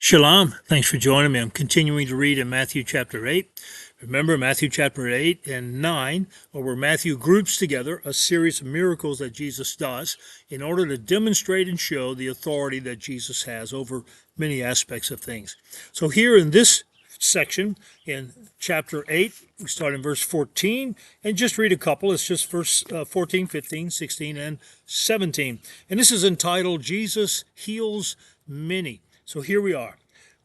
Shalom. Thanks for joining me. I'm continuing to read in Matthew chapter 8. Remember, Matthew chapter 8 and 9, where Matthew groups together a series of miracles that Jesus does in order to demonstrate and show the authority that Jesus has over many aspects of things. So here in this section, in chapter 8, we start in verse 14, and just read a couple. It's just verse 14, 15, 16, and 17. And this is entitled, Jesus Heals Many. So here we are.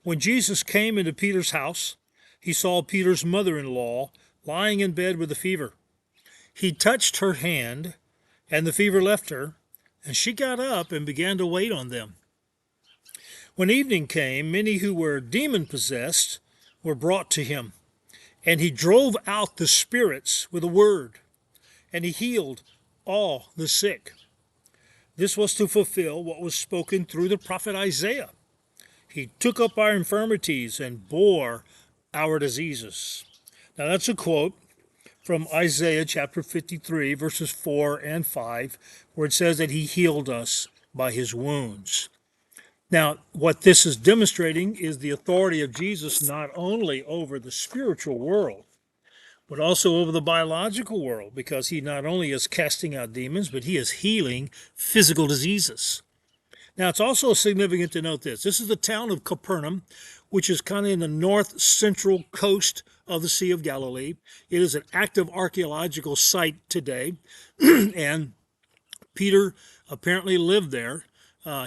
When Jesus came into Peter's house, he saw Peter's mother-in-law lying in bed with a fever. He touched her hand, and the fever left her, and she got up and began to wait on them. When evening came, many who were demon-possessed were brought to him, and he drove out the spirits with a word, and he healed all the sick. This was to fulfill what was spoken through the prophet Isaiah. He took up our infirmities and bore our diseases. Now that's a quote from Isaiah chapter 53, verses 4 and 5, where it says that he healed us by his wounds. Now, what this is demonstrating is the authority of Jesus not only over the spiritual world, but also over the biological world, because he not only is casting out demons, but he is healing physical diseases. Now, it's also significant to note this. This is the town of Capernaum, which is kind of in the north-central coast of the Sea of Galilee. It is an active archaeological site today, and Peter apparently lived there.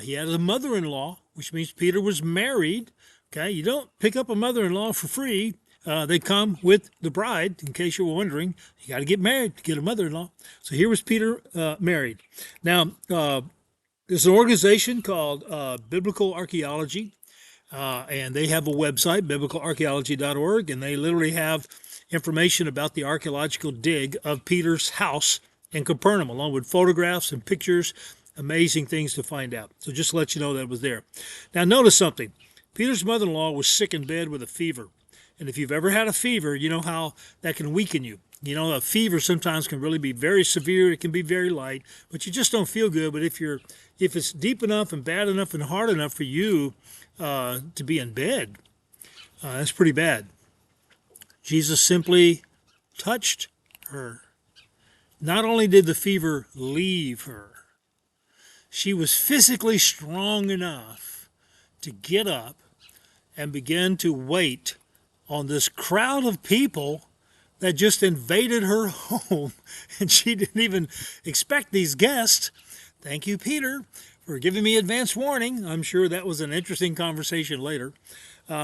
He had a mother-in-law, which means Peter was married. Okay, you don't pick up a mother-in-law for free. They come with the bride, in case you were wondering. You got to get married to get a mother-in-law. So here was Peter married. Now, there's an organization called Biblical Archaeology, and they have a website, biblicalarchaeology.org, and they literally have information about the archaeological dig of Peter's house in Capernaum, along with photographs and pictures, amazing things to find out. So just to let you know that was there. Now notice something. Peter's mother-in-law was sick in bed with a fever. And if you've ever had a fever, you know how that can weaken you. You know, a fever sometimes can really be very severe. It can be very light, but you just don't feel good. But if it's deep enough and bad enough and hard enough for you to be in bed, that's pretty bad. Jesus simply touched her. Not only did the fever leave her, she was physically strong enough to get up and begin to wait on this crowd of people that just invaded her home, and she didn't even expect these guests. Thank you, Peter, for giving me advance warning. I'm sure that was an interesting conversation later.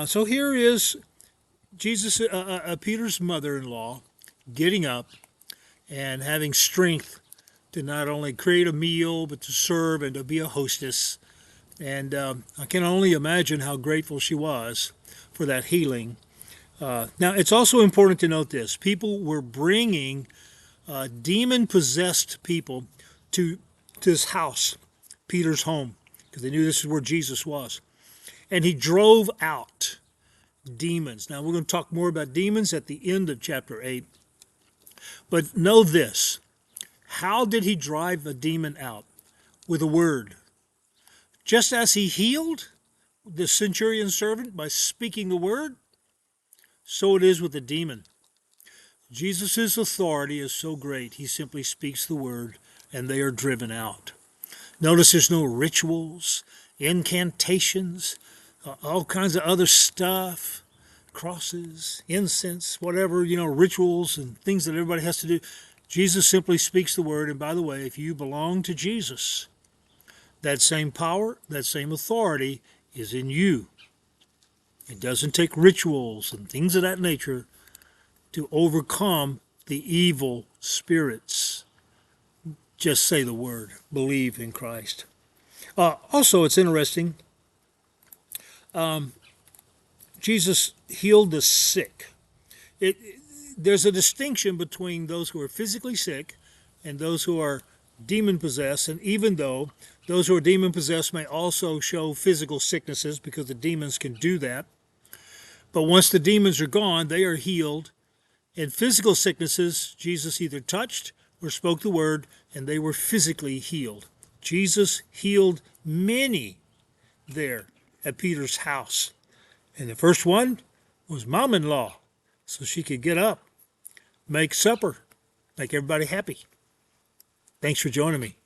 So here is Jesus, Peter's mother-in-law, getting up and having strength to not only create a meal, but to serve and to be a hostess. And I can only imagine how grateful she was for that healing. Now, it's also important to note this. People were bringing demon-possessed people to this house, Peter's home, because they knew this is where Jesus was. And he drove out demons. Now, we're going to talk more about demons at the end of chapter 8. But know this. How did he drive a demon out? With a word. Just as he healed the centurion's servant by speaking the word, so it is with the demon. Jesus' authority is so great, he simply speaks the word, and they are driven out. Notice there's no rituals, incantations, all kinds of other stuff, crosses, incense, whatever, rituals and things that everybody has to do. Jesus simply speaks the word, and by the way, if you belong to Jesus, that same power, that same authority is in you. It doesn't take rituals and things of that nature to overcome the evil spirits. Just say the word. Believe in Christ. Also, it's interesting. Jesus healed the sick. There's a distinction between those who are physically sick and those who are demon-possessed. And even though those who are demon-possessed may also show physical sicknesses, because the demons can do that, but once the demons are gone, they are healed. In physical sicknesses, Jesus either touched or spoke the word, and they were physically healed. Jesus healed many there at Peter's house. And the first one was mom-in-law, so she could get up, make supper, make everybody happy. Thanks for joining me.